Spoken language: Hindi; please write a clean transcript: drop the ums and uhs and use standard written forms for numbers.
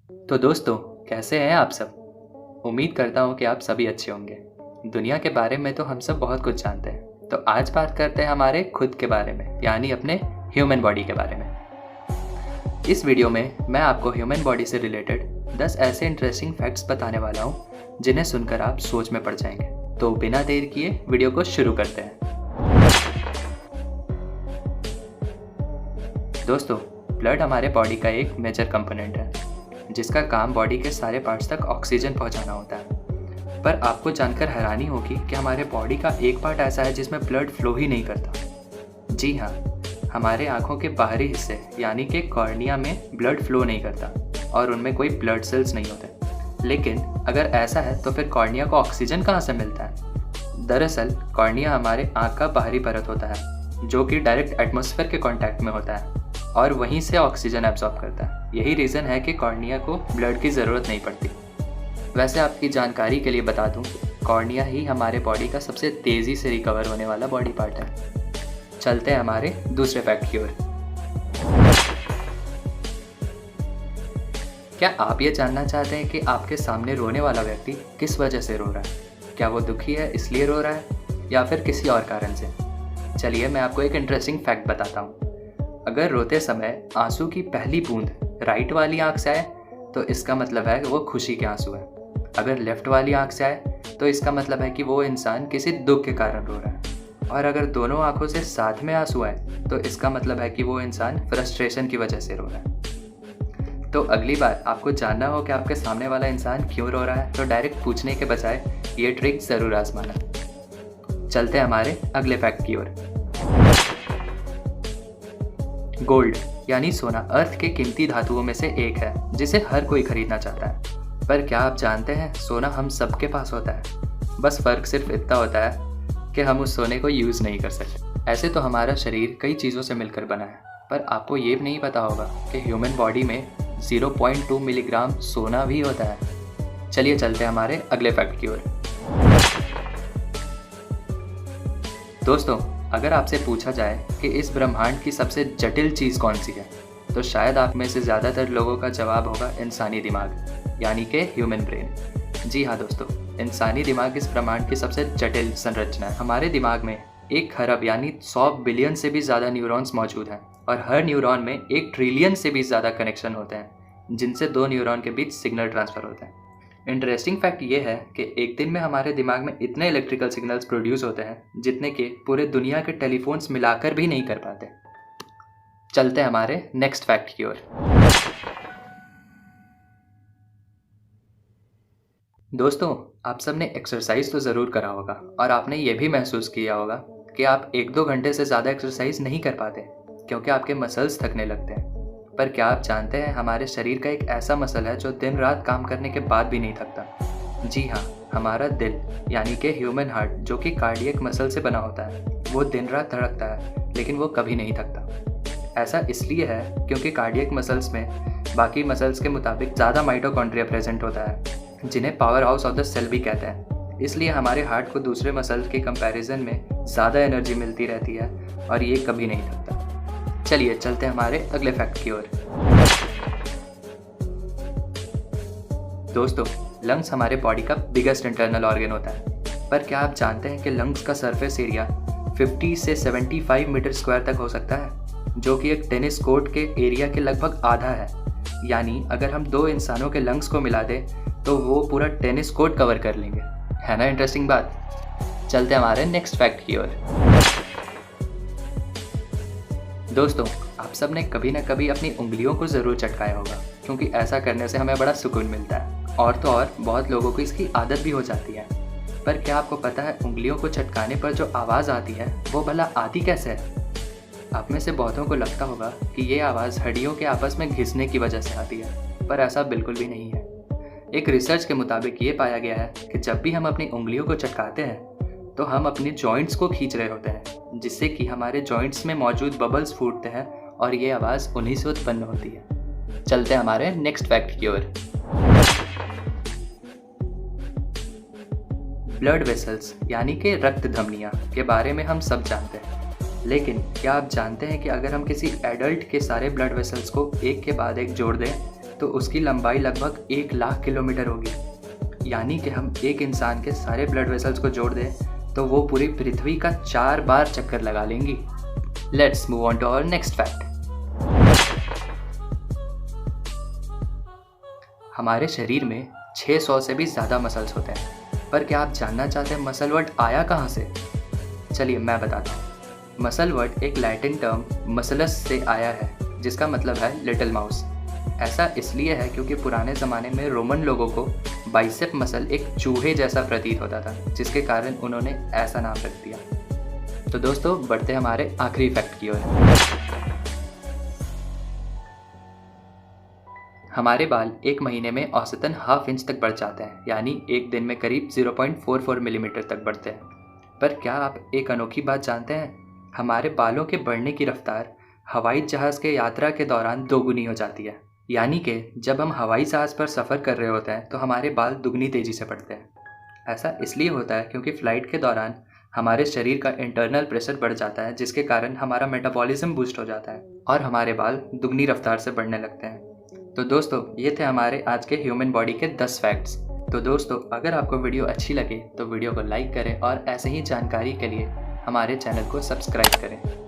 तो दोस्तों, कैसे हैं आप सब? उम्मीद करता हूँ कि आप सभी अच्छे होंगे। दुनिया के बारे में तो हम सब बहुत कुछ जानते हैं, तो आज बात करते हैं हमारे खुद के बारे में, यानी अपने ह्यूमन बॉडी के बारे में। इस वीडियो में मैं आपको ह्यूमन बॉडी से रिलेटेड 10 ऐसे इंटरेस्टिंग फैक्ट्स बताने वाला हूँ जिन्हें सुनकर आप सोच में पड़ जाएंगे। तो बिना देर किए वीडियो को शुरू करते हैं। दोस्तों, ब्लड हमारे बॉडी का एक मेजर कंपोनेंट है जिसका काम बॉडी के सारे पार्ट्स तक ऑक्सीजन पहुंचाना होता है। पर आपको जानकर हैरानी होगी कि हमारे बॉडी का एक पार्ट ऐसा है जिसमें ब्लड फ्लो ही नहीं करता। जी हाँ, हमारे आँखों के बाहरी हिस्से यानी कि कॉर्निया में ब्लड फ्लो नहीं करता और उनमें कोई ब्लड सेल्स नहीं होते। लेकिन अगर ऐसा है तो फिर कॉर्निया को ऑक्सीजन कहाँ से मिलता है? दरअसल कॉर्निया हमारे आँख का बाहरी परत होता है जो कि डायरेक्ट एटमॉस्फेयर के कांटेक्ट में होता है और वहीं से ऑक्सीजन एब्जॉर्ब करता है। यही रीज़न है कि कॉर्निया को ब्लड की ज़रूरत नहीं पड़ती। वैसे आपकी जानकारी के लिए बता दूं, कॉर्निया ही हमारे बॉडी का सबसे तेज़ी से रिकवर होने वाला बॉडी पार्ट है। चलते हैं हमारे दूसरे फैक्ट की ओर। क्या आप ये जानना चाहते हैं कि आपके सामने रोने वाला व्यक्ति किस वजह से रो रहा है? क्या वो दुखी है इसलिए रो रहा है या फिर किसी और कारण से? चलिए मैं आपको एक इंटरेस्टिंग फैक्ट बताता हूँ। अगर रोते समय आंसू की पहली बूंद राइट वाली आंख से आए तो इसका मतलब है कि वो खुशी के आंसू है। अगर लेफ्ट वाली आंख से आए तो इसका मतलब है कि वो इंसान किसी दुख के कारण रो रहा है। और अगर दोनों आंखों से साथ में आंसू आए तो इसका मतलब है कि वो इंसान फ्रस्ट्रेशन की वजह से रो रहा है। तो अगली बार आपको जानना हो कि आपके सामने वाला इंसान क्यों रो रहा है तो डायरेक्ट पूछने के बजाय ये ट्रिक ज़रूर आजमाना। चलते हैं हमारे अगले फैक्ट की ओर। गोल्ड यानी सोना अर्थ के कीमती धातुओं में से एक है जिसे हर कोई खरीदना चाहता है। पर क्या आप जानते हैं, सोना हम सबके पास होता है। बस फ़र्क सिर्फ इतना होता है कि हम उस सोने को यूज़ नहीं कर सकते। ऐसे तो हमारा शरीर कई चीज़ों से मिलकर बना है, पर आपको ये नहीं पता होगा कि ह्यूमन बॉडी में 0.2 मिलीग्राम सोना भी होता है। चलिए चलते हैं हमारे अगले फैक्ट की ओर। दोस्तों, अगर आपसे पूछा जाए कि इस ब्रह्मांड की सबसे जटिल चीज़ कौन सी है तो शायद आप में से ज़्यादातर लोगों का जवाब होगा इंसानी दिमाग, यानी कि ह्यूमन ब्रेन। जी हाँ दोस्तों, इंसानी दिमाग इस ब्रह्मांड की सबसे जटिल संरचना है। हमारे दिमाग में 1 खरब यानी 100 बिलियन से भी ज़्यादा न्यूरॉन्स मौजूद हैं और हर न्यूरॉन में 1 ट्रिलियन से भी ज़्यादा कनेक्शन होते हैं जिनसे 2 न्यूरॉन के बीच सिग्नल ट्रांसफ़र होते हैं। इंटरेस्टिंग फैक्ट ये है कि एक दिन में हमारे दिमाग में इतने इलेक्ट्रिकल सिग्नल्स प्रोड्यूस होते हैं जितने कि पूरे दुनिया के टेलीफोन्स मिलाकर भी नहीं कर पाते। चलते हैं हमारे नेक्स्ट फैक्ट की ओर। दोस्तों, आप सबने एक्सरसाइज तो ज़रूर करा होगा और आपने ये भी महसूस किया होगा कि आप 1-2 घंटे से ज़्यादा एक्सरसाइज नहीं कर पाते क्योंकि आपके मसल्स थकने लगते हैं। पर क्या आप जानते हैं, हमारे शरीर का एक ऐसा मसल है जो दिन रात काम करने के बाद भी नहीं थकता। जी हाँ, हमारा दिल यानी कि ह्यूमन हार्ट जो कि कार्डियक मसल से बना होता है, वो दिन रात धड़कता है लेकिन वो कभी नहीं थकता। ऐसा इसलिए है क्योंकि कार्डियक मसल्स में बाकी मसल्स के मुताबिक ज़्यादा माइटोकॉन्ड्रिया प्रेजेंट होता है जिन्हें powerhouse of the cell भी कहते हैं। इसलिए हमारे हार्ट को दूसरे मसल्स के कंपैरिजन में ज़्यादा एनर्जी मिलती रहती है और ये कभी नहीं थकता। चलिए चलते हैं हमारे अगले फैक्ट की ओर। दोस्तों, लंग्स हमारे बॉडी का बिगेस्ट इंटरनल ऑर्गन होता है। पर क्या आप जानते हैं कि लंग्स का सरफेस एरिया 50 से 75 मीटर स्क्वायर तक हो सकता है, जो कि एक टेनिस कोर्ट के एरिया के लगभग आधा है। यानी अगर हम 2 इंसानों के लंग्स को मिला दें तो वो पूरा टेनिस कोर्ट कवर कर लेंगे। है ना इंटरेस्टिंग बात? चलते हैं हमारे नेक्स्ट फैक्ट की ओर। दोस्तों, आप सब ने कभी ना कभी अपनी उंगलियों को ज़रूर चटकाया होगा क्योंकि ऐसा करने से हमें बड़ा सुकून मिलता है और तो और बहुत लोगों को इसकी आदत भी हो जाती है। पर क्या आपको पता है, उंगलियों को चटकाने पर जो आवाज़ आती है वो भला आती कैसे है? आप में से बहुतों को लगता होगा कि ये आवाज़ हड्डियों के आपस में घिसने की वजह से आती है, पर ऐसा बिल्कुल भी नहीं है। एक रिसर्च के मुताबिक ये पाया गया है कि जब भी हम अपनी उंगलियों को चटकाते हैं तो हम अपने जॉइंट्स को खींच रहे होते हैं जिससे कि हमारे जॉइंट्स में मौजूद बबल्स फूटते हैं और ये आवाज़ उन्हीं से उत्पन्न होती है। चलते हैं हमारे नेक्स्ट फैक्ट की ओर। ब्लड वेसल्स यानी कि रक्त धमनियाँ के बारे में हम सब जानते हैं, लेकिन क्या आप जानते हैं कि अगर हम किसी एडल्ट के सारे ब्लड वेसल्स को एक के बाद एक जोड़ दें तो उसकी लंबाई लगभग 1 लाख किलोमीटर होगी। यानी कि हम एक इंसान के सारे ब्लड वेसल्स को जोड़ दें तो वो पूरी पृथ्वी का 4 बार चक्कर लगा लेंगी। Let's move on to our next fact. हमारे शरीर में 600 से भी ज़्यादा मसल्स होते हैं, पर क्या आप जानना चाहते हैं मसल वर्ड आया कहाँ से? चलिए मैं बताता हूँ। मसल वर्ड एक लैटिन टर्म मसलस से आया है, जिसका मतलब है लिटिल माउस। ऐसा इसलिए है क्योंकि पुराने ज़माने में रोमन लोगों को बाइसेप मसल एक चूहे जैसा प्रतीत होता था, जिसके कारण उन्होंने ऐसा नाम रख दिया। तो दोस्तों, बढ़ते हमारे आखिरी फैक्ट की ओर। हमारे बाल एक महीने में औसतन ½ इंच तक बढ़ जाते हैं, यानी एक दिन में करीब 0.44 मिलीमीटर तक बढ़ते हैं। पर क्या आप एक अनोखी बात जानते हैं? हमारे बालों के बढ़ने की रफ्तार हवाई जहाज़ के यात्रा के दौरान दोगुनी हो जाती है। यानी कि जब हम हवाई जहाज़ पर सफ़र कर रहे होते हैं तो हमारे बाल दुगनी तेज़ी से बढ़ते हैं। ऐसा इसलिए होता है क्योंकि फ़्लाइट के दौरान हमारे शरीर का इंटरनल प्रेशर बढ़ जाता है, जिसके कारण हमारा मेटाबॉलिज्म बूस्ट हो जाता है और हमारे बाल दुगनी रफ्तार से बढ़ने लगते हैं। तो दोस्तों, ये थे हमारे आज के ह्यूमन बॉडी के 10 फैक्ट्स। तो दोस्तों, अगर आपको वीडियो अच्छी लगे तो वीडियो को लाइक करें और ऐसे ही जानकारी के लिए हमारे चैनल को सब्सक्राइब करें।